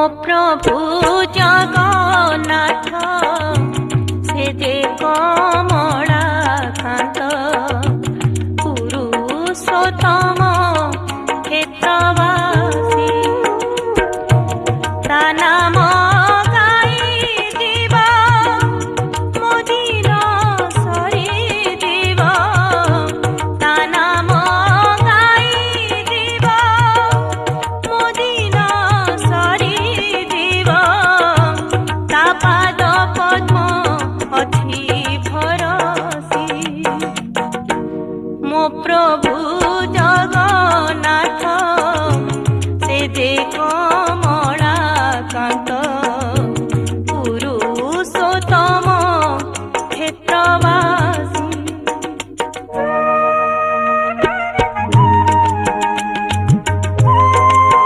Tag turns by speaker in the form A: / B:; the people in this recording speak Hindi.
A: प्रभु जगन्नाथ से जे कमलाकान्त पुरुषोत्तम क्षेत्रवासी ता नाम गाई जीव मोदिन सरी जीव ता नाम गाई जीव मोदिन सरी जीव ता पाद पद्म अछि भरसी मो प्रभु जगन्नाथ से देखो